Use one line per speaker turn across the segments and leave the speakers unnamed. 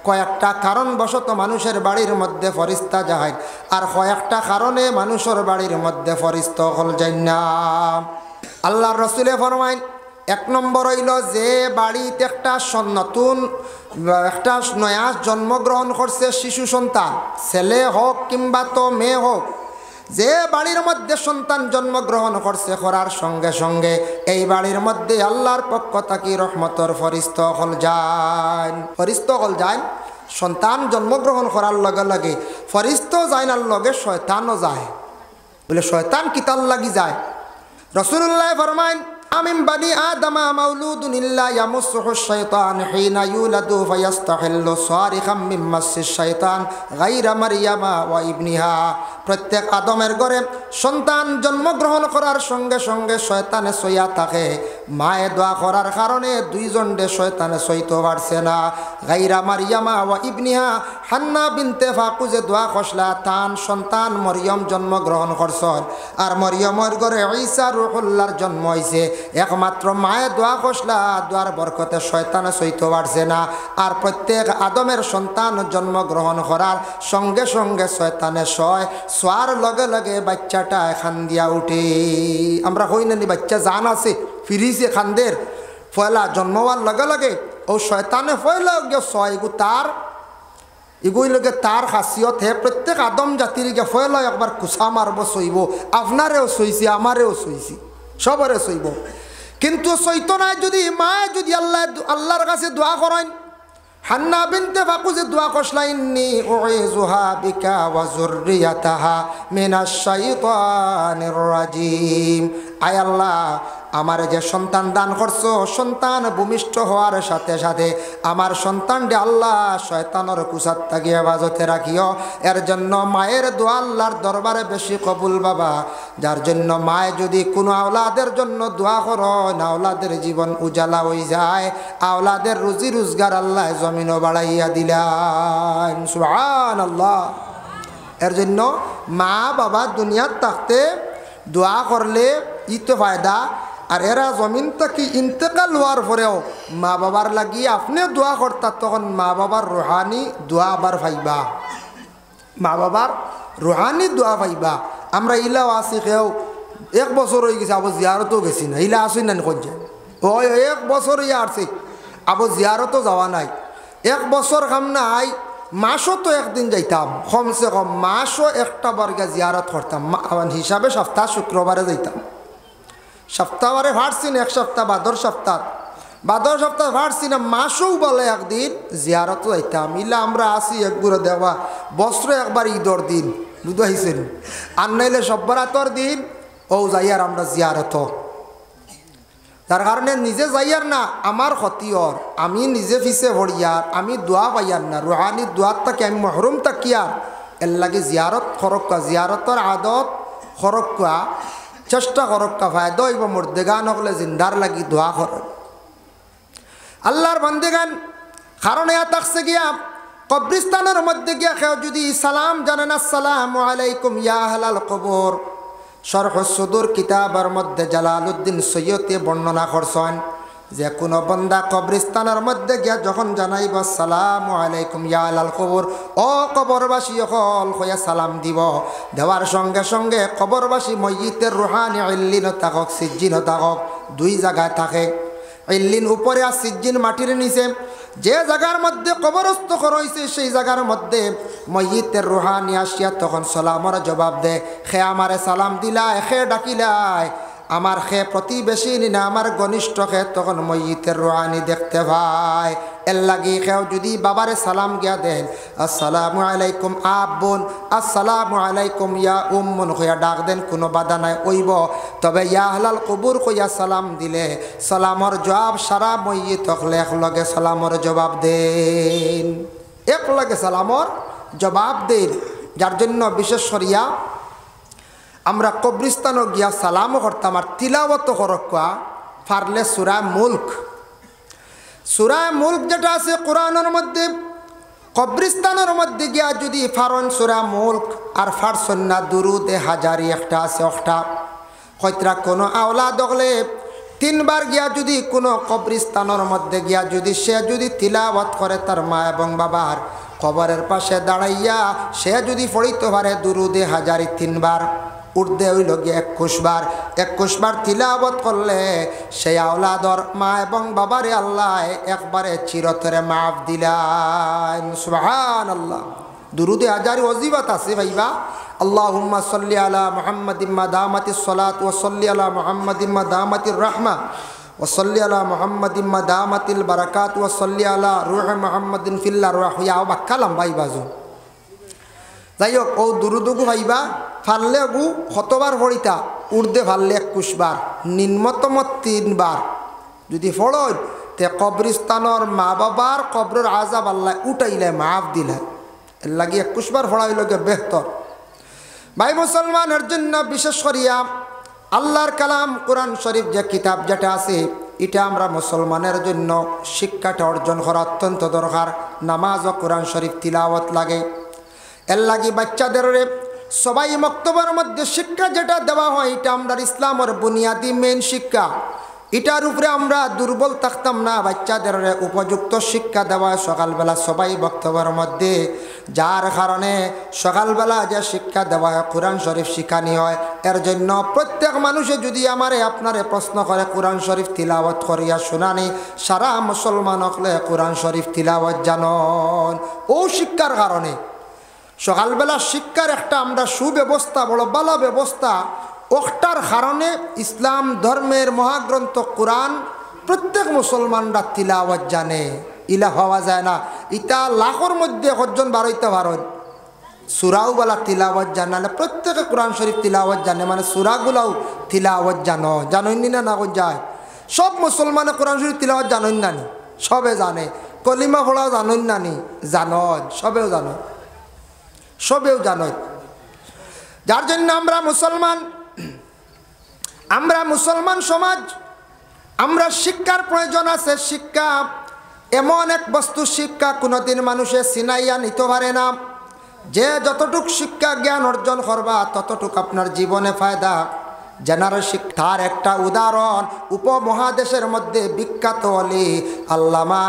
কয়েকটা কারণবশত মানুষের বাড়ির মধ্যে ফরিস্তা যায়, আর কয়েকটা কারণে মানুষের বাড়ির মধ্যে ফরিস্তা হল যায় না। আল্লাহর রাসূলে ফরমাইন, এক নম্বর হইল যে বাড়িতে একটা নতুন একটা নয়া জন্মগ্রহণ করছে শিশু সন্তান, ছেলে হোক কিংবা তো মেয়ে হোক, যে বাড়ির মধ্যে সন্তান জন্মগ্রহণ করছে করার সঙ্গে সঙ্গে এই বাড়ির মধ্যে আল্লাহর পক্ষ থেকে রহমতর ফরিস্তা হল যায়। ফরিস্তা হল যায়, সন্তান জন্মগ্রহণ করার লগে লগে ফরিস্তাও যায় না, লগে শয়তানও যায়। বলে শয়তান কিতাল লাগি যায়? রাসূলুল্লাহ ফরমাইন, আমিন বানি আদমা মাউলুদুন ইল্লা ইয়ামুসসুহু শাইতান হিনা ইউলাদু ফায়াস্তাহিল্লু সারিখাম মিন মাসসিশ শাইতান গায়রা মারইয়ামা ওয়া ইবনিহা। প্রত্যেক আদমের ঘরে সন্তান জন্মগ্রহণ করার সঙ্গে সঙ্গে শয়তানে সইয়া থাকে। মায়ে দোয়া করার কারণে দুইজন দে শয়তানে সইতে পারছে না। গায়রা মারইয়ামা ওয়া ইবনিহা, হান্না বিনতে ফাকুজে দোয়া খসলা তান সন্তান মরিয়ম জন্মগ্রহণ করছেন, আর মরিয়মের ঘরে ঈসা রূহুল্লাহর জন্ম হইছে। একমাত্র মায়ে দোয়া খসলা, দোয়ার বরকতে শয়তানে সইতে পারছে না। আর প্রত্যেক আদমের সন্তান জন্মগ্রহণ করার সঙ্গে সঙ্গে শয়তানে শোয়ার লগে লগে বাচ্চাটা এখান দিয়া উঠে। আমরা হই না বাচ্চা জান আছে ফিরিছে খানদের ফয়লা জন্ম হওয়ার লগে লগে ও শয়তানে ফয়লা ছয় এগু তার এগুই লগে তার খাসিয়ত হে। প্রত্যেক আদম জাতির গে ফয়লা একবার কুসা মারব সইব, আপনারেও সইছি আমারেও সইছি সবরে সইব। কিন্তু সইতো নাই যদি মায়ে যদি আল্লাহর কাছে দোয়া করেন, হান্না বিনতে ফাকুজে দোয়া করলা, ইন্নী উইযুহা বিকা ওয়া যুররিয়াতাহা মিনাশ শাইতানির রাজিম। আয় আল্লাহ, আমার যে সন্তান দান করছো, সন্তান ভূমিষ্ঠ হওয়ার সাথে সাথে আমার সন্তানটি আল্লাহ শয়তানের কুসাত থেকে হেফাজতে রাখিও। এর জন্য মায়ের দোয়া আল্লাহর দরবারে বেশি কবুল বাবা। যার জন্য মায়ে যদি কোনো আওলাদের জন্য দোয়া করো না, আওলাদের জীবন উজালা হয়ে যায়, আওলাদের রুজি রোজগার আল্লাহ জমিনও বাড়াইয়া দিলেন। সুবহানাল্লাহ। এর জন্য মা বাবা দুনিয়ার থাকতে দোয়া করলে ইতো ফায়দা। আর এরা জমিন থেকে ইন্তেকাল হওয়ার পরেও মা বাবার লাগি আপনি দোয়া করতার, তখন মা বাবার রুহানি দোয়া আবার পাইবা, মা বাবার রুহানি দোয়া পাইবা। আমরা ইলাও আসি কেউ 1 বছর হয়ে গেছে, আবার জিয়ারতও গেছি না, ইলা আসি না করছে ওই 1 বছর ইয়ে আসছে, আবার জিয়ারতও যাওয়া নাই। 1 বছর কাম নাই, মাসও তো একদিন যাইতাম, কমসে কম মাসও একটা বর্গা জিয়ারত করতাম হিসাবে। সপ্তাহ শুক্রবারে যাইতাম, সপ্তাহবারে ভাড়ছি না, 1 সপ্তাহ বাদর সপ্তাহ ভাড়ছি না, মাসও বলে একদিন জিয়ারত যাইতাম। ইলা আমরা আসি একগুলো দেওয়া বছরে একবার ঈদর দিন বুঝাইছেন, আর নাইলে সব্বরাতর দিন ও যাইয়ার আমরা জিয়ারত। তার কারণে নিজে যাইয়ার না আমার ক্ষতির, আমি নিজে ফিসে ভরিয়ার, আমি দোয়া পাইয়ার না, রুহানি দোয়ার তাকে আমি মহরুম তাকিয়ার। এর লাগে জিয়ারত খরক্কা, জিয়ারতর আদত খরক্কা, চেষ্টা করক্কা ফায়দা হইব। মুর্দেগান হলে জিন্দার লাগি দোয়া কর আল্লাহর বান্দেগান। কারণ এ থাকছে গিয়া কবরিস্তানের মধ্যে গিয়া কেউ যদি সালাম জানেন, আসসালামু আলাইকুম ইয়া আহলাল কবর। শরহ সুদুর কিতাবের মধ্যে জালালউদ্দিন সৈয়দে বর্ণনা করছেন যে কোনো বন্দা কবরিস্তানের মধ্যে গিয়া যখন জানাইব আসসালামু আলাইকুম ইয়া আহলাল কবর, ও কবরবাসী হল হইয়া সালাম দিব, দেওয়ার সঙ্গে সঙ্গে কবরবাসী মইয়িতের রুহানি ইল্লিন থাকক সিজ্জিন থাকক, 2 জায়গায় থাকে। ইল্লিন উপরে আর সিজ্জিন মাটির নিচে। যে জায়গার মধ্যে কবরস্থ রয়েছে সেই জায়গার মধ্যে মইয়িতের রুহানি আসিয়া তখন সালামর জবাব দে, খে আমারে সালাম দিলাই, খে ডাকিলাই, আমার খে প্রতিবেশী না আমার ঘনিষ্ঠ খে, তখন মইয়িতের রুহানি দেখতে পায়। এর লাগি খেও যদি বাবারে সালাম গিয়া দেন, আসসালামু আলাইকুম আব্বুন, আসসালামু আলাইকুম ইয়া উম্মুন কইয়া ডাক দেন, কোনো বাধা নাই ওইব। তবে ইয়া আহলাল কবুর কইয়া সালাম দিলে সালামর জবাব সারা মইয়িত হলে একলগে সালামর জবাব দেন, একলগে সালামর জবাব দেন। যার জন্য বিশেষ করিয়া আমরা কবরিস্তানও গিয়া সালামও করতাম, আর তিলাওয়াত করকা পারলে সূরা মুলক, সূরা মুলক যেটা আছে কোরআনের মধ্যে, কবরিস্তানের মধ্যে গিয়া যদি ফারন সূরা মুলক আর ফারসন না দুরুদে হাজারি একটা আছে, একটা হয়তরা কোনো আওলাদ হলে তিনবার গিয়া যদি কোনো কবরস্থানের মধ্যে গিয়া যদি সে যদি তিলাওয়াত করে তার মা এবং বাবার কবরের পাশে দাঁড়াইয়া সে যদি পড়িতে পারে দুরুদে হাজারি 3 বার উর্দে হইল গিয়ে 21 বার তিলাওয়াত করলে সেই আওলাদর মা এবং বাবারে আল্লাহ একবারে চিরতরে মাফ দিলেন। সুবহানাল্লাহ। দুরুদে হাজারি ওজিফাত আছে ভাইবা। আল্লাহুম্মা সাল্লি আলা মুহাম্মাদিন মা দামাতিস সালাত ওয়া সাল্লি আলা মুহাম্মাদিন মা দামাতির রাহমা ওয়া সাল্লি আলা মুহাম্মাদিন মা দামাতিল বারাকাত ওয়া সাল্লি আলা রূহি মুহাম্মাদিন ফিল আরওয়াহ ইয়া বাক্কালাম ভাইবা। যাই হোক ও দুরুদুগু ভাইবা ফাললে গু কতবার পড়িতা উর্দে ফাললে 21 বার নিম্নতম 3 বার যদি ফড়ই তে কবরস্থানের মা বাবার কবরের আযাব আল্লাহ উঠাইলে মাফ দিলে। এর লাগি 21 বার পড়াইল গে বেহতর। ভাই মুসলমানের জন্য বিশেষ করিয়া আল্লাহর কালাম কোরআন শরীফ যে কিতাব যেটা আছে এটা আমরা মুসলমানের জন্য শিক্ষাটা অর্জন করা অত্যন্ত দরকার। নামাজ ও কোরআন শরীফ তিলাওয়াত লাগে। এর লাগি বাচ্চাদের সবাই মক্তবের মধ্যে শিক্ষা যেটা দেওয়া হয় এটা আমরা ইসলামের বুনিয়াদি মেন শিক্ষা। এটার উপরে আমরা দুর্বল থাকতাম না। বাচ্চাদের উপযুক্ত শিক্ষা দেওয়া সকালবেলা সবাই বক্তব্যের মধ্যে, যার কারণে সকালবেলা যে শিক্ষা দেওয়া হয় কোরআন শরীফ শিখানি হয়। এর জন্য প্রত্যেক মানুষে যদি আমারে আপনারে প্রশ্ন করে কোরআন শরীফ তিলাওয়াত করিয়া শুনানি, সারা মুসলমান হলে কোরআন শরীফ তিলাওয়াত জানন। ও শিক্ষার কারণে সকালবেলা শিক্ষার একটা আমরা সুব্যবস্থা বড় ভালো ব্যবস্থা ওটার কারণে ইসলাম ধর্মের মহাগ্রন্থ কোরআন প্রত্যেক মুসলমানরা তিলাওয়াত জানে। ইলা হওয়া যায় না। ইটা লাখের মধ্যে কজন বারইতে পারেন সুরাও বলা তিলাওয়াত জানালে প্রত্যেকে কোরআন শরীফ তিলাওয়াত জানে, মানে সুরাগুলাও তিলাওয়াত জানো। জানেননি না না যায় সব মুসলমানে কোরআন শরীফ তিলাওয়াত জানেন নানি? সবে জানে। কলিমা পড়া জানেন নানি? জানন, সবেও জানো, সবেও জানো। যার জন্য আমরা মুসলমান সমাজ, আমরা শিক্ষার প্রয়োজন আছে। শিক্ষা এমন এক বস্তু, শিক্ষা কোনোদিন মানুষে চিনাইয়া নিতে পারে না। যে যতটুক শিক্ষা জ্ঞান অর্জন করবা ততটুক আপনার জীবনে ফায়দা। জেনারেল শিক্ষার একটা উদাহরণ উপমহাদেশের মধ্যে বিখ্যাত অলি আল্লামা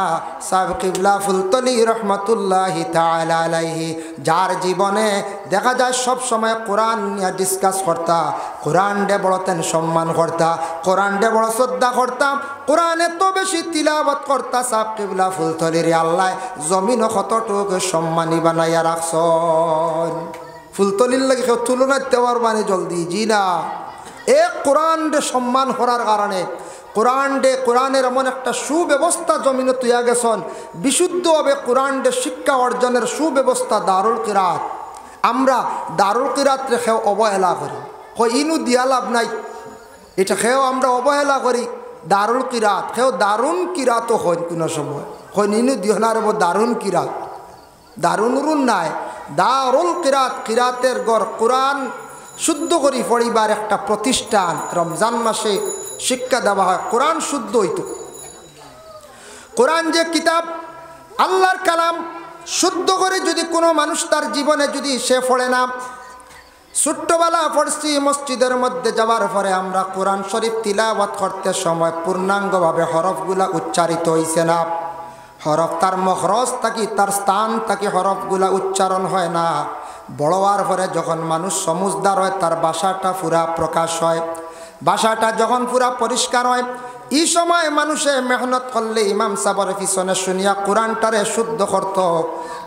সাহেব কিবলা ফুলতলি রহমতুল্লাহি তাআলা আলাইহি, যার জীবনে দেখা যায় সব সময় কোরআন নিয়ে ডিসকাস করতা, কোরআন ডে বড়তেন সম্মান করতা, কোরআন ডে বড় শ্রদ্ধা করতাম, কোরআন এত বেশি তিলাওয়াত করতা। সাহেব কিবলা ফুলতলির আল্লাহ জমিন কতটুক সম্মানী বানাইয়া রাখছন। ফুলতলির লাগে কেউ তুলনা দেওয়ার মানে জলদি জি না। এক কোরআন ডে সম্মান করার কারণে কোরআনের এমন একটা সুব্যবস্থা জমিনে তুইয়া গেছেন। বিশুদ্ধভাবে কোরআন ডে শিক্ষা অর্জনের সুব্যবস্থা দারুল কিরাত। আমরা দারুল কিরাত রেখেও অবহেলা করি, ইনু দিয়া লাভ নাই, এটা খেয়েও আমরা অবহেলা করি। দারুল কিরাত খেয়েও দারুণ কিরাতও হয় কোনো সময়, ইনু দিহনার দারুণ কিরাত, দারুণ রুন নাই, দারুল কিরাত, কিরাতের গড় কোরআন শুদ্ধ করি পরিবার একটা প্রতিষ্ঠান। রমজান মাসে শিক্ষা দেওয়া হয়, কোরআন শুদ্ধ হইত। কোরআন যে কিতাব আল্লাহর কালাম শুদ্ধ করে যদি কোনো মানুষ তার জীবনে যদি সে পড়ে না, ছোট্টবেলা পড়ছি মসজিদের মধ্যে যাওয়ার পরে আমরা কোরআন শরীফ তিলাওয়াত করতে সময় পূর্ণাঙ্গভাবে হরফগুলা উচ্চারিত হইছে না, হরফ তার মখরজ থাকি তার স্থান থাকি হরফগুলা উচ্চারণ হয় না। বড় হওয়ার পরে যখন মানুষ সমুজদার হয় তার ভাষাটা পুরা প্রকাশ হয়, ভাষাটা যখন পুরা পরিষ্কার হয়, এই সময় মানুষে মেহনত করলে ইমাম সাবর পিছনে শুনিয়া কোরআনটারে শুদ্ধ করত।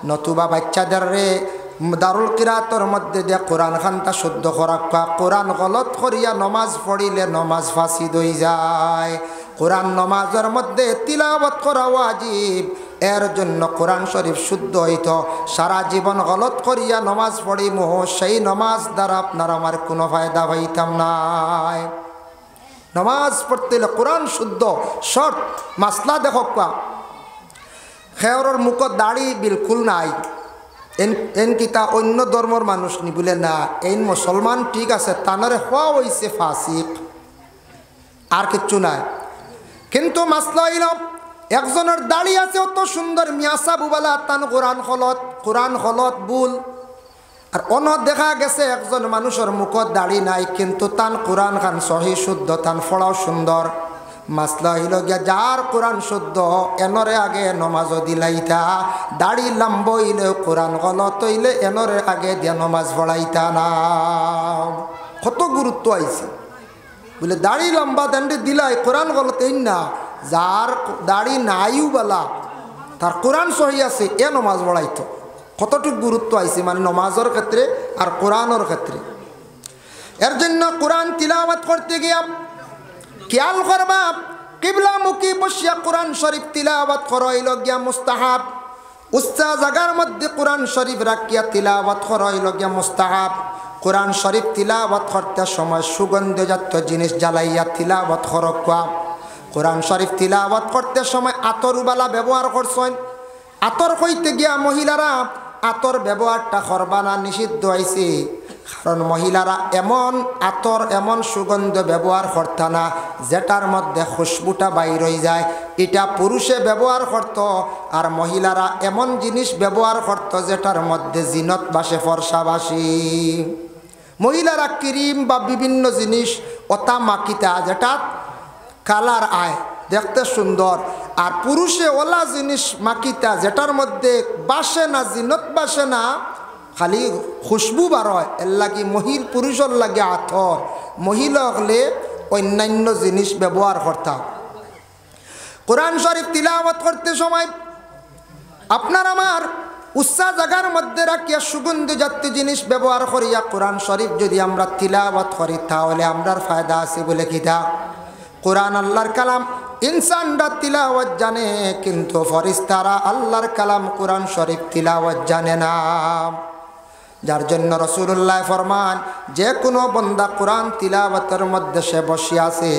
নতুবা বাচ্চাদের দারুল কিরাতর মধ্যে দিয়ে কোরআন খানটা শুদ্ধ করা, কোরআন গলত করিয়া নমাজ পড়িলে নমাজ ফাঁসিদ হয়ে যায়। কোরআন নমাজের মধ্যে তিলাওয়াত করা ওয়াজিব, এর জন্য কোরআন শরীফ শুদ্ধ হইত। সারা জীবন গলত করিয়া নমাজ পড়িম, সেই নমাজ দ্বারা আপনার আমার কোনো ফায়দা হইতাম নাই। নমাজ পড়তে হলে কোরআন শুদ্ধ শর্ত। মাসলা দেখো খেয়রের মুখত দাড়ি বিলকুল নাই, এন কিতা অন্য ধর্মর মানুষ নি বলে না, এই মুসলমান ঠিক আছে, তানারে হওয়া হইছে ফাসিক, আর কিচ্ছু নাই। কিন্তু মাসলা হইল একজনের দাড়ি আছে অত সুন্দর মিয়াসা বুবালা, তান কোরআন হলত বুল। আর অন্য দেখা গেছে একজন মানুষের মুখত দাড়ি নাই কিন্তু তান কোরআন খান সহি শুদ্ধ, তান ফড়াও সুন্দর। মাসলা হইল গিয়া যার কোরআন শুদ্ধ এনরে আগে নমাজও দিলাইতা, দাড়ি লম্ব হইলে কোরআন গলত হইলে এনরে আগে দিয়া নমাজ পড়াইতা না। কত গুরুত্ব আইছে বলে দাড়ি লম্বা দান্ডে দিলাই কোরআন গলত এই না, যার দাড়ি নাইও বলা তার কোরআন সহি আছে এ নমাজ পড়াইতো। কতটুকু গুরুত্ব আইছে মানে নমাজের ক্ষেত্রে আর কোরআনের ক্ষেত্রে। এর জন্য কোরআন তিলাওয়াত করতে গিয়া খেয়াল করবা কিবলামুখী বসিয়া কোরআন শরীফ তিলাওয়াত করাইল গিয়া মুস্তাহাব। উচ্চা জায়গার মধ্যে কোরআন শরীফ রাখিয়া তিলাওয়াত করাইল গিয়া মুস্তাহাব। কোরআন শরীফ তিলাওয়াত করতে সময় সুগন্ধজাত জিনিস জ্বালাইয়া তিলাওয়াত করবা। কোরআন শরীফ তিলাওয়াত করতে সময় আতরবালা ব্যবহার করছেন। আতর কইতে গিয়া মহিলারা আতর ব্যবহারটা করবা না, নিষিদ্ধ হয়েছে। কারণ মহিলারা এমন আতর এমন সুগন্ধ ব্যবহার করতা না যেটার মধ্যে খুশবুটা বাইর হয়ে যায়, এটা পুরুষে ব্যবহার করত। আর মহিলারা এমন জিনিস ব্যবহার করত যেটার মধ্যে জিনত বাসে ফর্সা বাসি। মহিলারা ক্রিম বা বিভিন্ন জিনিস ওতা মাকিতা যেটা কালার আয় দেখতে সুন্দর, আর পুরুষে ওলা জিনিস মাকিতা যেটার মধ্যে বাসে না, জিনত বাসে না, খালি খুশবু বার হয়। এর লাগে পুরুষের লাগে আতর, মহিলা হলে অন্যান্য জিনিস ব্যবহার করতাম। কোরআন শরীফ তিলাওয়াত করতে সময় আপনার আমার উচ্চা জায়গার মধ্যে রাখিয়া সুগন্ধ জাতীয় জিনিস ব্যবহার করিয়া কোরআন শরীফ যদি আমরা তিলাওয়াত করি তাহলে আমরার ফায়দা আছে বলে কিতা। কোরআন আল্লাহর কালাম, ইনসানরা তিলাওয়াত জানে কিন্তু ফেরেশতারা আল্লাহর কালাম কোরআন শরীফ তিলাওয়াত জানে না। যার জন্য রাসূলুল্লাহ ফরমান যে কোনো বান্দা কোরআন তিলাওয়াতের মধ্যে সে বসে আছে,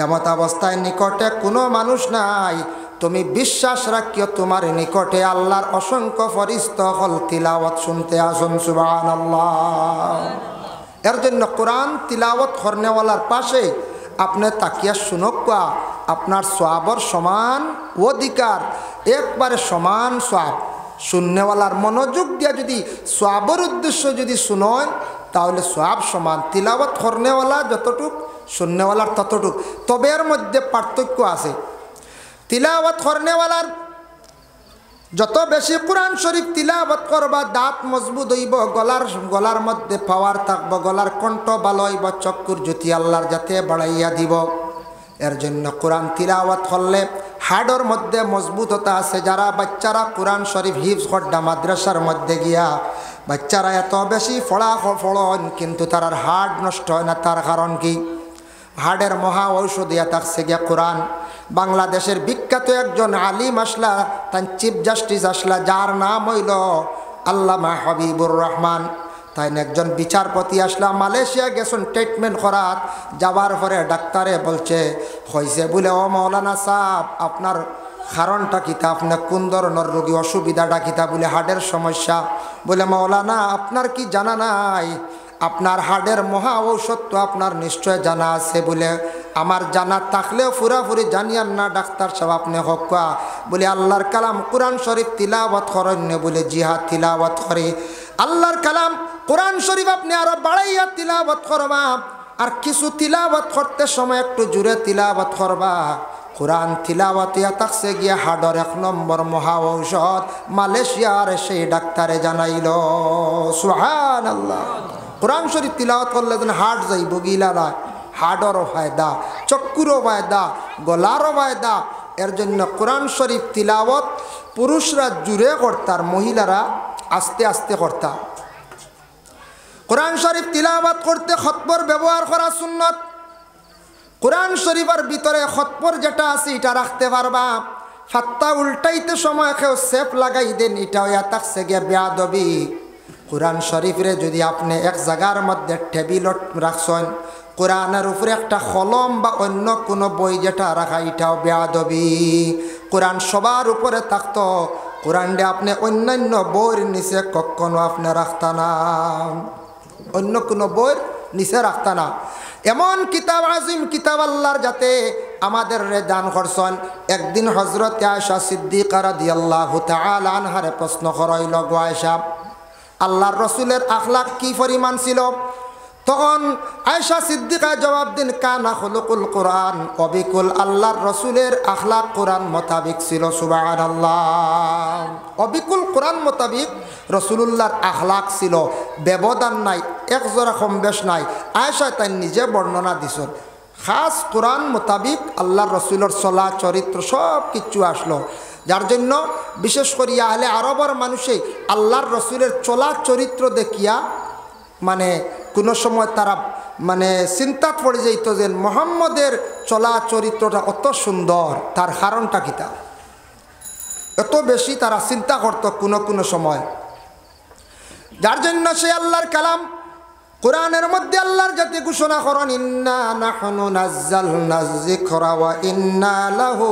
এমত অবস্থায় নিকটে কোনো মানুষ নাই, তুমি বিশ্বাস রাখিও তোমার নিকটে আল্লাহর অসংখ্য ফেরেশতা হল তিলাওয়াত শুনতে আসুন। সুবহানাল্লাহ। এর জন্য কোরআন তিলাওয়াত করনেওয়ালার পাশে আপনি তাকিয়া শুনকা, আপনার সওয়াবের সমান অধিকার, একবারে সমান সওয়াব। শুননেওয়ালার মনোযোগ দিয়া যদি সওয়াবের উদ্দেশ্য যদি শুনেন তাহলে সওয়াব সমান। তিলাওয়াত করনেওয়ালা যতটুক শুননেওয়ালার ততটুক। তবে এর মধ্যে পার্থক্য আছে। তিলাওয়াত করনেওয়ালার যত বেশি কোরআন শরীফ তিলাওয়াত করবা দাঁত মজবুত হইব, গলার মধ্যে পাওয়ার থাকবো, গলার কণ্ঠ ভালো হইব, চক্ষুর জ্যোতি আল্লাহর যাতে বাড়াইয়া দিব। এর জন্য কোরআন তিলাওয়াত করলে হাড়ের মধ্যে মজবুততা আছে। যারা বাচ্চারা কোরআন শরীফ হিফজ করডা মাদ্রাসার মধ্যে গিয়া বাচ্চারা এত বেশি ফড়ন কিন্তু তার হাড় নষ্ট হয় না। তার কারণ কি? হাড়ের মহা ঔষধিয়া থাকছে গিয়া কোরআন। বাংলাদেশের বিখ্যাত একজন আলিম আসলা, তার চিফ জাস্টিস আসলা, যার নাম হইল আল্লামা হাবিবুর রহমান। তাই একজন বিচারপতি আসলা, মালয়েশিয়া গেছেন ট্রিটমেন্ট করার। যাওয়ার পরে ডাক্তারে বলছে হয়েছে বলে ও মৌলানা সাহেব আপনার কারণটা কিতা, আপনার কোন ধরনের রোগী, অসুবিধাটা কিতা? বলে হার্টের সমস্যা। বলে মৌলানা আপনার কি জানা নাই? আপনার হার্টের মহা ঔষধ তো আপনার নিশ্চয় জানা আছে। বলে আমার জানা থাকলেও পুরাপুরি জানিয়ান না ডাক্তার সাহেব, আপনি হকা। বলে আল্লাহর কালাম কোরআন শরীফ তিলাওয়াত করেন। বলে জিহাদ তিলাওয়াত করে আল্লাহর কালাম কোরআন শরীফ আপনি আরো বাড়াইয়া তিলাওয়াত করবা। আর কিছু তিলাওয়াত করতে সময় একটু জুড়ে তিলাওয়াত করবা। কোরআন তিলাওয়াতিয়া থাকছে গিয়া হাড়ের 1 নম্বর মহা ঔষধ। মালয়েশিয়ার সেই ডাক্তারে জানাইল। সুবহানাল্লাহ। কোরআন শরীফ তিলাওয়াত করলে যেন হার্ট যাইব, গিলারা হাড়েরও ফায়দা, চক্ষুরও ফায়দা, গলারও ফায়দা। এর জন্য কোরআন শরীফ তিলাওয়াত পুরুষরা জুড়ে করতার, মহিলারা আস্তে আস্তে করতা। কোরআন শরীফ তিলাওয়াত করতে খতবর ব্যবহার করা সুন্নত। কোরআন শরীফের ভিতরে খতবর যেটা আছে এটা রাখতে পারবা। ফাত্তা উল্টাইতে সময় কেউ সেফ লাগাই দেন, এটাও থাকছে গিয়া বেয়াদবি। কোরআন শরীফরে যদি আপনি এক জায়গার মধ্যে টেবিলত রাখছেন, কোরআনের উপরে একটা কলম বা অন্য কোনো বই যেটা রাখা, এটাও বেয়াদবি। কোরআন সবার উপরে থাকতো, কোরআনটা আপনি অন্যান্য বইয়ের নিচে কখনো আপনি রাখতা না, অন্য কোনো বইয়ের নিচে রাখতা না। এমন কিতাব আজিম, কিতাব আল্লাহর যাতে আমাদের দান করছেন। একদিন হযরত আয়েশা সিদ্দিকা রাদিয়াল্লাহু তাআলা আনহারে প্রশ্ন করাইল, গো আয়েশা আল্লাহর রসুলের আখলাক কি পরিমাণ ছিল? তখন আয়েশা সিদ্দিকা জবাব দিন, কানা খুলুকুল কোরআন অবিকুল, আল্লাহর রসুলের আখলাক কোরআন মোতাবিক ছিল। সুবহানাল্লাহ। অবিকুল কোরআন মোতাবিক রসুলুল্লাহর আখলাক ছিল, ব্যবধান নাই, এক জোড়া কম বেশ নাই। আয়েশা তাই নিজে বর্ণনা দিছেন, খাস কোরআন মোতাবিক আল্লাহর রসুলের চলা চরিত্র সব কিছু আসলো। যার জন্য বিশেষ করে আহলে আরবের মানুষে আল্লাহর রসুলের চলা চরিত্র দেখিয়া মানে কোনো সময় তারা মানে চিন্তা পড়ে যাইত যে মুহাম্মদের চলা চরিত্রটা অত সুন্দর, তার কারণটা কি? তা এত বেশি তারা চিন্তা করত কোনো সময়। যার জন্য সে আল্লাহর কালাম কোরআনের মধ্যে আল্লাহর জাতি ঘোষণা করেন, ইন্না নাহনু নাযালনায যিকরা ওয়া ইন্না লাহু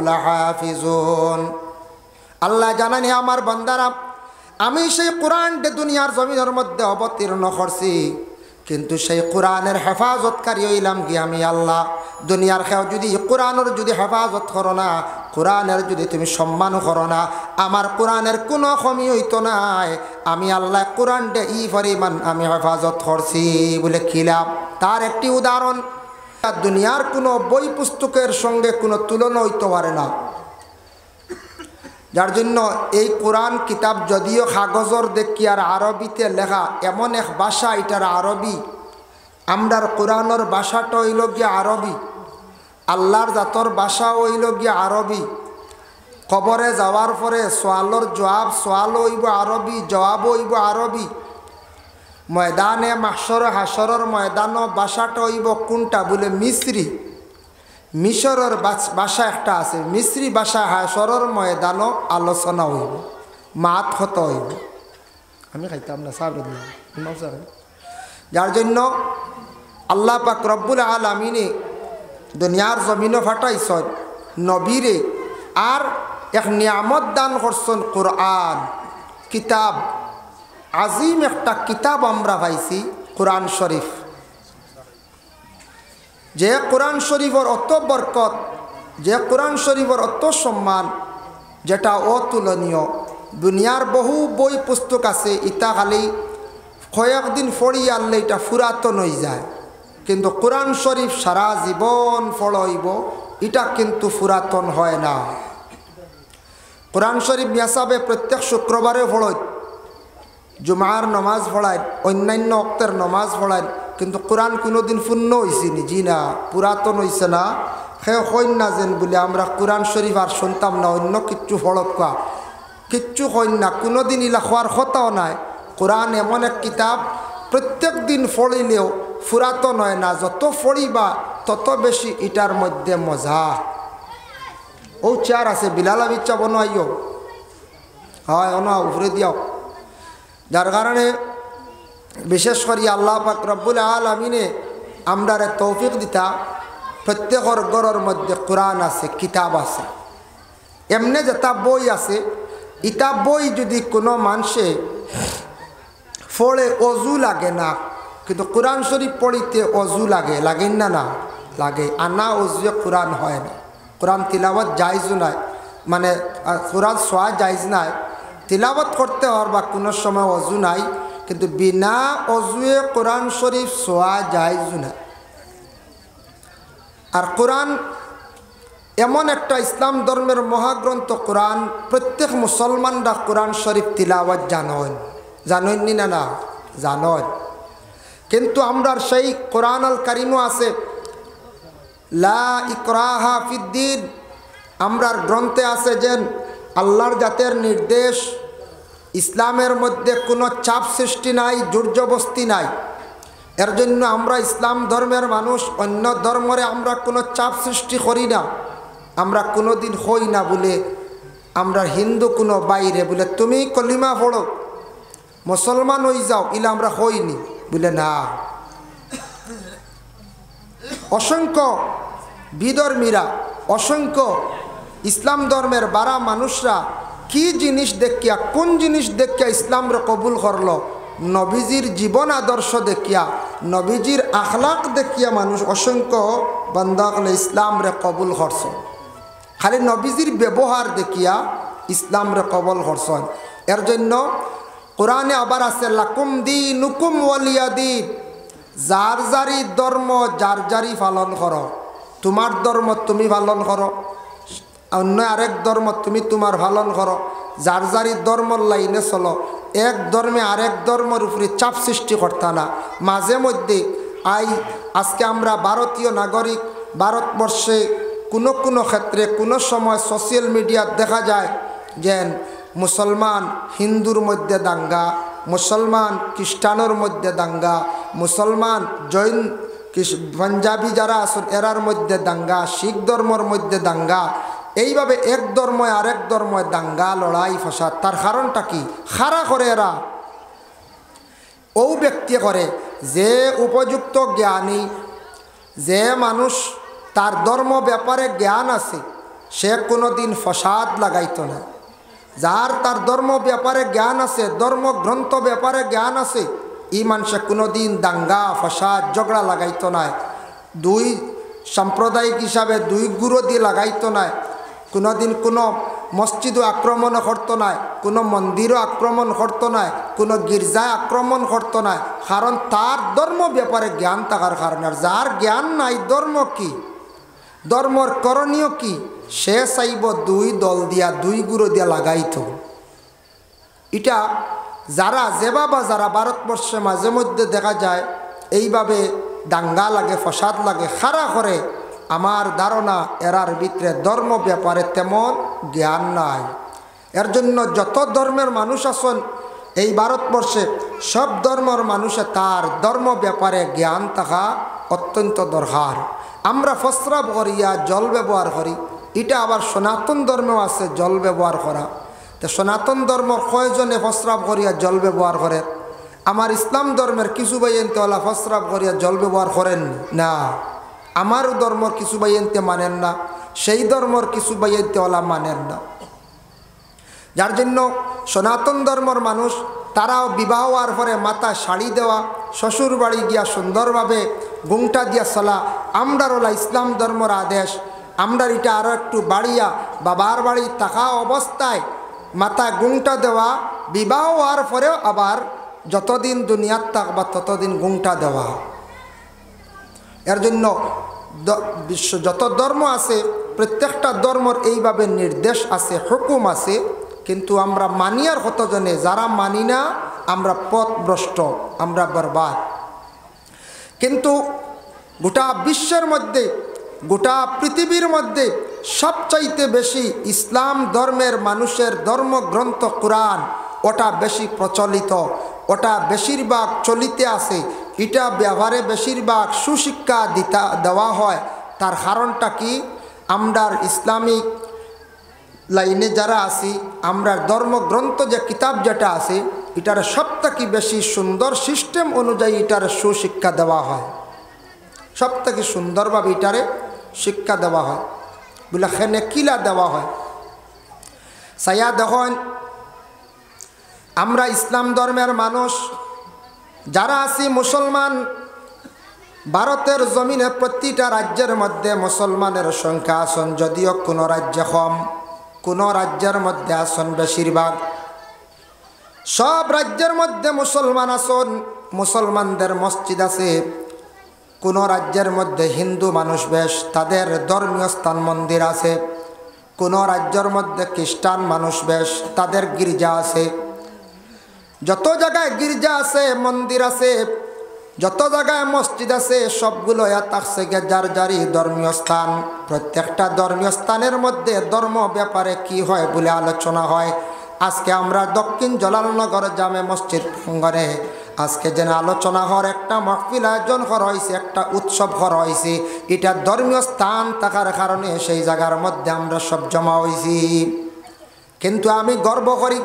লাহাফিজুন। আল্লাহ জানেন, হে আমার বান্দারা, আমি সেই কোরআনকে দুনিয়ার জমিনের মধ্যে অবতীর্ণ করছি, কিন্তু সেই কোরআনের হেফাজতকারী হইলাম কি আমি আল্লাহ। দুনিয়ার কেউ যদি কোরআনের যদি হেফাজত করো না, কোরআনের যদি তুমি সম্মান করো না, আমার কোরআনের কোনো কমি হইতো নাই। আমি আল্লাহ কোরআনটা পরিমাণ আমি হেফাজত করছি বলে খিলাম। তার একটি উদাহরণ, দুনিয়ার কোনো বই পুস্তকের সঙ্গে কোনো তুলনা হইতে পারে না। যার জন্য এই কোরআন কিতাব যদিও কাগজর দেখি আর আরবিতে লেখা, এমন এক ভাষা এটার আরবি। আমরার কোরআনের ভাষাটা হইল গিয়া আরবি, আল্লাহর জাতর ভাষা হইল গিয়া আরবি। কবরে যাওয়ার পরে সোয়ালর জবাব, সোয়াল হইব আরবি, জবাব হইব আরবি। ময়দানে মাহশর হাসরের ময়দান ভাষাটা হইব কোনটা বলে মিশ্রি। মিশরের ভাষা একটা আছে, মিশ্রি ভাষা হাসরের ময়দানও আলোচনা হইব, মাত হত হইব। আমি খাইতাম না সাহেব। যার জন্য আল্লাহ পাক রব্বুল আলামিনে দুনিয়ার জমিনও ফাটাইছেন নবীরে, আর এক নিয়ামত দান করছেন কোরআন কিতাব। আজিম একটা কিতাব আমরা পাইছি কোরআন শরীফ। যে কোরআন শরীফের অত বরকত, যে কোরআন শরীফের অত সম্মান, যেটা অতুলনীয়। দুনিয়ার বহু বই পুস্তক আছে, ইটা খালি কয়েকদিন পড়ি আনলে এটা পুরাতন হয়ে যায়, কিন্তু কোরআন শরীফ সারা জীবন পড়াইব, এটা কিন্তু পুরাতন হয় না। কোরআন শরীফ হিসাবে প্রত্যেক শুক্রবারে পড়ায়, জুমার নমাজ পড়ায়, অন্যান্য অক্তের নমাজ পড়ায়, কিন্তু কোরআন কোনোদিন পূর্ণ হয়েছে নি? জি না, পুরাতন হয়েছে না। সে কইন না যেন বলে আমরা কোরআন শরীফ আর শুনতাম না, অন্য কিচ্ছু ফলকা কিচ্ছু কইন না, কোনোদিন ইলা খোয়ার কথাও নাই। কোরআন এমন এক কিতাব, প্রত্যেক দিন পড়িলেও পুরাতন হয় না। যত পড়িবা তত বেশি এটার মধ্যে মজা। ও চেয়ার আছে, বিলাল বিচ্ছা বনাইও, হয় অনা উপরে দিয়াও। যার কারণে বিশেষ করে আল্লাহ পাক রব্বুল আলামিনে আমরারে তৌফিক দিতা, প্রত্যেকের ঘরের মধ্যে কোরআন আছে, কিতাব আছে। এমনি যেটা বই আছে, ইটা বই যদি কোনো মানুষে পড়ে অজু লাগে না, কিন্তু কোরআন শরীফ পড়িতে অজু লাগে, লাগেন না? না লাগে। আনা অজুয়ে কোরআন হয় না। কোরআন তিলাওয়াত জায়জও নাই, মানে কোরআন সোয়া জায়জ নাই, তিলাওয়াত করতে হওয়ার বা কোনো সময় অজু নাই, কিন্তু বিনা অজুয়ে কোরআন শরীফ সোয়া জায়জ না। আর কোরআন এমন একটা ইসলাম ধর্মের মহাগ্রন্থ কোরআন, প্রত্যেক মুসলমানরা কোরআন শরীফ তিলাওয়াত জানেন না? না জানেন, কিন্তু আমরা সেই কোরআন আল কারিমও আছে, লা ইকরাহা ফিদ্দিন। আমরার গ্রন্থে আছে যে আল্লাহর জাতের নির্দেশ, ইসলামের মধ্যে কোনো চাপ সৃষ্টি নাই, জোরজবস্তি নাই। এর জন্য আমরা ইসলাম ধর্মের মানুষ, অন্য ধর্মরে আমরা কোনো চাপ সৃষ্টি করি না। আমরা কোনো দিন হই না বলে আমরা হিন্দু কোনো বাইরে বলে তুমি কলিমা পড়ো মুসলমান হয়ে যাও, ইলে আমরা হইনি বলে না। অসংখ্য বিধর্মীরা, অসংখ্য ইসলাম ধর্মের বারা মানুষরা কি জিনিস দেখিয়া, কোন জিনিস দেখিয়া ইসলামরে কবুল করলো? নবীজির জীবন আদর্শ দেখিয়া, নবীজির আখলাক দেখিয়া মানুষ অসংখ্য বান্দাগলে ইসলামরে কবুল করছেন। খালি নবীজির ব্যবহার দেখিয়া ইসলামরে কবুল করছেন। এর জন্য কোরআনে আবার আছে লাকুম দীনুকুম ওয়ালিয়া দীন, যার যারি ধর্ম যার যারি পালন করো, তোমার ধর্ম তুমি পালন করো, অন্য আরেক ধর্ম তুমি তোমার পালন করো, যার যারি ধর্মর লাইনে চলো। এক ধর্মে আরেক ধর্মের উপরে চাপ সৃষ্টি করতা না। মাঝে মধ্যে আজকে আমরা ভারতীয় নাগরিক, ভারতবর্ষে কোনো কোনো ক্ষেত্রে কোনো সময় সোশ্যাল মিডিয়ায় দেখা যায় যে মুসলমান হিন্দুর মধ্যে দাঙ্গা, মুসলমান খ্রিস্টানের মধ্যে দাঙ্গা, মুসলমান জৈন পাঞ্জাবি যারা আছেন এরার মধ্যে দাঙ্গা, শিখ ধর্মের মধ্যে দাঙ্গা। এইভাবে এক ধর্মে আরেক ধর্মে দাঙ্গা লড়াই ফাসাদ। তার কারণটা কি? খাড়া করে এরা ও ব্যক্তি করে যে উপযুক্ত জ্ঞানী, যে মানুষ তার ধর্ম ব্যাপারে জ্ঞান আছে, সে কোনো দিন ফসাদ লাগাইতো না। যার তার ধর্ম ব্যাপারে জ্ঞান আছে, ধর্মগ্রন্থ ব্যাপারে জ্ঞান আছে, এই মানুষে কোনো দিন দাঙ্গা ফসাদ ঝগড়া লাগাইতো না। দুই সাম্প্রদায়িক হিসাবে দুই গুরু দিয়ে লাগাইতো না। কোনো দিন কোনো মসজিদও আক্রমণ করতো না, কোনো মন্দিরও আক্রমণ করতো না, কোনো গির্জায় আক্রমণ করতো না। কারণ তার ধর্ম ব্যাপারে জ্ঞান থাকার কারণে। আর যার জ্ঞান নাই ধর্ম কি, ধর্মর করণীয় কি, সে চাইব দুই দল দিয়া দুই গুরু দিয়া লাগাইতো। এটা যারা যেভাবে যারা ভারতবর্ষে মাঝে মধ্যে দেখা যায় এইভাবে দাঙ্গা লাগে ফসাদ লাগে খাড়া করে, আমার ধারণা এরার ভিতরে ধর্ম ব্যাপারে তেমন জ্ঞান নাই। এর জন্য যত ধর্মের মানুষ আছেন এই ভারতবর্ষে, সব ধর্মের মানুষে তার ধর্ম ব্যাপারে জ্ঞান থাকা অত্যন্ত দরকার। আমরা প্রস্রাব করিয়া জল ব্যবহার করি, এটা আবার সনাতন ধর্মেও আছে জল ব্যবহার করা। তো সনাতন ধর্ম কয়জনে প্রস্রাব করিয়া জল ব্যবহার করে? আমার ইসলাম ধর্মের কিছু বাইনতেওয়ালা প্রস্রাব করিয়া জল ব্যবহার করেন না। আমারও ধর্মর কিছু বাইনতে মানেন না, সেই ধর্মর কিছু বাইনতেওয়ালা মানেন না। যার জন্য সনাতন ধর্মর মানুষ তারাও বিবাহ হওয়ার পরে মাথা শাড়ি দেওয়া, শ্বশুর বাড়ি গিয়া সুন্দরভাবে ঘুমটা দিয়া চলা, আমরার ওলা ইসলাম ধর্মর আদেশ। আমরা এটা আরও একটু বাড়িয়া বাবার বাড়ি থাকা অবস্থায় মাথায় ঘুমটা দেওয়া, বিবাহ হওয়ার পরেও আবার যতদিন দুনিয়ার থাকবা ততদিন ঘুমটা দেওয়া। এর জন্য বিশ্ব যত ধর্ম আছে প্রত্যেকটা ধর্মর এইভাবে নির্দেশ আছে, হুকুম আছে, কিন্তু আমরা মানিয়ার কতজনে, যারা মানি না আমরা পথভ্রষ্ট, আমরা বরবাদ। কিন্তু গোটা বিশ্বের মধ্যে, গোটা পৃথিবীর মধ্যে সবচাইতে বেশি ইসলাম ধর্মের মানুষের ধর্মগ্রন্থ কোরআন, ওটা বেশি প্রচলিত, ওটা বেশিরভাগ চলিতে আছে, এটা ব্যবহারে বেশিরভাগ সুশিক্ষা দেওয়া হয়। তার কারণটা কি? আমরার ইসলামিক লাইনে যারা আছি, আমরার ধর্মগ্রন্থ যে কিতাব যেটা আছে, এটার সবথেকে বেশি সুন্দর সিস্টেম অনুযায়ী এটার সুশিক্ষা দেওয়া হয়, সবথেকে সুন্দরভাবে এটারে শিক্ষা দেওয়া হয়, বলে খেনে কিলা দেওয়া হয়। সায়া দেখেন, আমরা ইসলাম ধর্মের মানুষ যারা আছি মুসলমান, ভারতের জমিনে প্রতিটা রাজ্যের মধ্যে মুসলমানের সংখ্যা আসন, যদিও কোনো রাজ্যে কম, কোনো রাজ্যের মধ্যে আসন বেশিরভাগ। সব রাজ্যের মধ্যে মুসলমান আসন, মুসলমানদের মসজিদ আছে। কোনো রাজ্যের মধ্যে হিন্দু মানুষ বেশ, তাদের ধর্মীয় স্থান মন্দির আছে। কোনো রাজ্যের মধ্যে খ্রিস্টান মানুষ বেশ, তাদের গির্জা আছে। যত জায়গায় গির্জা আছে, মন্দির আছে, যত জায়গায় মসজিদ আছে, সবগুলো থাকছে যার যারই ধর্মীয় স্থান। প্রত্যেকটা ধর্মীয় স্থানের মধ্যে ধর্ম ব্যাপারে কি হয় বলে আলোচনা হয়। আজকে আমরা দক্ষিণ জলালনগর জামে মসজিদ প্রাঙ্গণে আজকে যেন আলোচনা হওয়ার একটা মাহফিল আয়োজন করা হয়েছে, একটা উৎসব করা হয়েছে। এটা ধর্মীয় স্থান থাকার কারণে সেই জায়গার মধ্যে আমরা সব জমা হয়েছি। কিন্তু আমি গর্ব করি,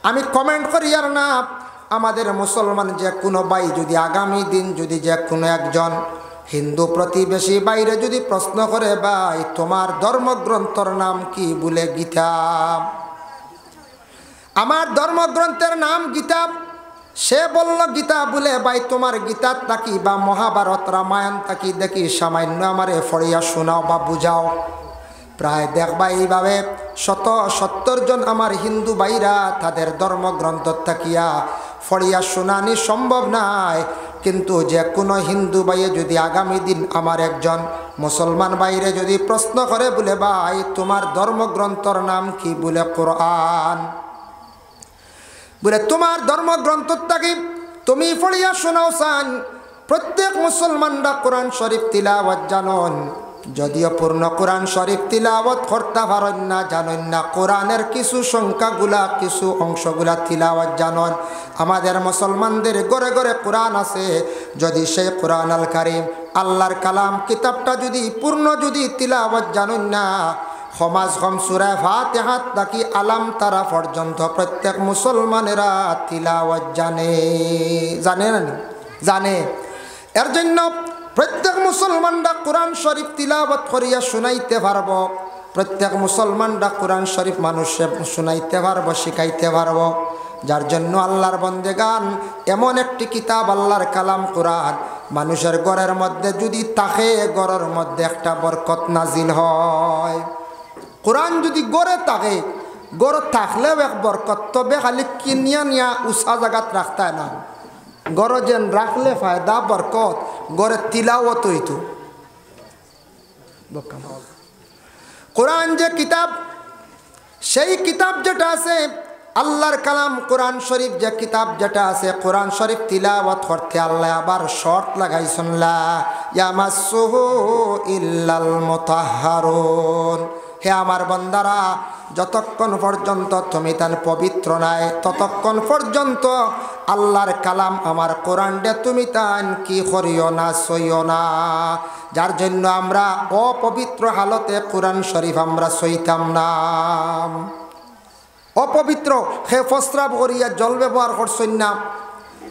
আমি কমেন্ট করি আর না, আমাদের মুসলমান যে কোনো ভাই যদি আগামী দিন যদি যে কোনো একজন হিন্দু প্রতিবেশী বাইরে যদি প্রশ্ন করে, ভাই তোমার ধর্মগ্রন্থর নাম কি? বলে গীতা। আমার ধর্মগ্রন্থের নাম গীতা। সে বলল গীতা বলে, ভাই তোমার গীতার তাকি বা মহাভারত রামায়ণ তাকি দেখি সামান্য আমারে ফড়িয়া শোনাও বা বুঝাও। প্রায় দেখবা এইভাবে 70 জন আমার হিন্দু ভাইরা তাদের ধর্মগ্রন্থ থাকিয়া ফড়িয়া শোনানি সম্ভব নাই। কিন্তু যে কোনো হিন্দু ভাইয়ে যদি আগামী দিন আমার একজন মুসলমান ভাইরে যদি প্রশ্ন করে বলে ভাই তোমার ধর্মগ্রন্থর নাম কি, বলে কোরআন, বলে তোমার ধর্মগ্রন্থটা কি তুমি পড়িয়া শোনাও চান। প্রত্যেক মুসলমানরা কোরআন শরীফ তিলাওয়াত জানন, যদিও পূর্ণ কোরআন শরীফ তিলাওয়াত করতে পারেন না, জানেন না কোরআনের কিছু সংখ্যাগুলা কিছু অংশগুলা তিলাওয়াত জানন। আমাদের মুসলমানদের ঘরে ঘরে কোরআন আছে, যদি সেই কোরআন আল কারীম আল্লাহর কালাম কিতাবটা যদি পূর্ণ যদি তিলাওয়াত জানেন না, সমাজ হম সূরা ফাতিহাত নাকি আলাম তারা পর্যন্ত প্রত্যেক মুসলমানেরা তিলাওয়াত জানে, জানে না জানে। এর জন্য প্রত্যেক মুসলমানরা কোরআন শরীফ তিলাওয়াত করিয়া শুনাইতে পারব, প্রত্যেক মুসলমানরা কোরআন শরীফ মানুষে শুনাইতে পারব, শিখাইতে পারব। যার জন্য আল্লাহর বন্দেগান এমন একটি কিতাব আল্লাহর কালাম কোরআন মানুষের ঘরের মধ্যে যদি থাকে ঘরের মধ্যে একটা বরকত নাজিল হয়। কোরআন যদি গড়ে থাকে, গড়ে থাকলেও এক বরকত, তবে খালি কিনিয়া নিয়া উঁচা জায়গাত রাখতে না, গড়ে যেন রাখলে ফায়দা বরকত, গড়ে তিলাওয়াত হইতো। কোরআন যে কিতাব, সেই কিতাব যেটা আছে আল্লাহর কালাম কোরআন শরীফ যে কিতাব যেটা আছে, কোরআন শরীফ তিলাওয়াত করতে আল্লাহ আবার শর্ত লাগাইছেন, লা ইয়ামাসসুহু ইল্লাল মুতাহহারুন। হে আমার বান্দারা, যতক্ষণ পর্যন্ত তুমি তার পবিত্র নাই ততক্ষণ পর্যন্ত আল্লাহর কালাম আমার কোরআনটা তুমি তান কি করিও না, সইও না। যার জন্য আমরা অপবিত্র হালতে কোরআন শরীফ আমরা সইতাম না। অপবিত্র সে প্রস্রাব করিয়া জল ব্যবহার করছেন না,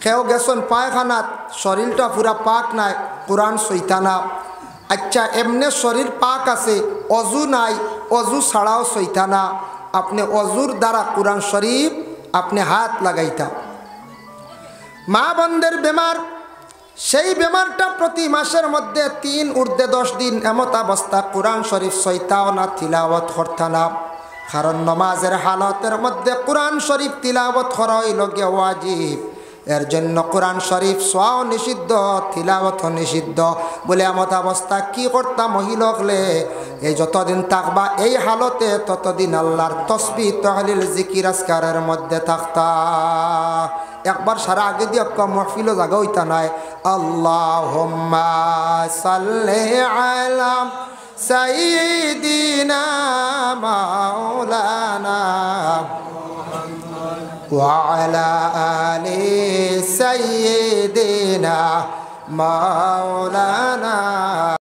সেও গেছেন পায়খানাত শরীরটা পুরা পাক নাই, কোরআন সইতা না। আচ্ছা এমনি শরীর পাক আছে, অজু নাই, অজু ছাড়াও সইতা না, আপনি অজুর দ্বারা কোরআন শরীফ আপনি হাত লাগাইতা। মা বোনদের বেমার, সেই বেমারটা প্রতি মাসের মধ্যে 3 ঊর্ধ্বে 10 দিন এমত অবস্থা কোরআন শরীফ সইতাও না, তিলাওয়াত করতা না। কারণ নমাজের হালতের মধ্যে কোরআন শরীফ তিলাওয়াত করা হইল গিয়ে ওয়াজিব। এর জন্য কোরআন শরীফ সোয়াও নিষিদ্ধ, তিলাওয়াত নিষিদ্ধ। বলে এমত অবস্থা কি করতাম মহিলকলে, এই যতদিন থাকবা এই হালতে ততদিন আল্লাহর তসবিহ তাহলিল জিকির আজকারের মধ্যে থাকতা। একবার সারা আগে দিয়ে মহফিলও জায়গা হইতা নাই। আল্লাহুম্মা সাল্লি আলা সাইয়্যিদিনা মাওলানা وعلى آل سيدنا مولانا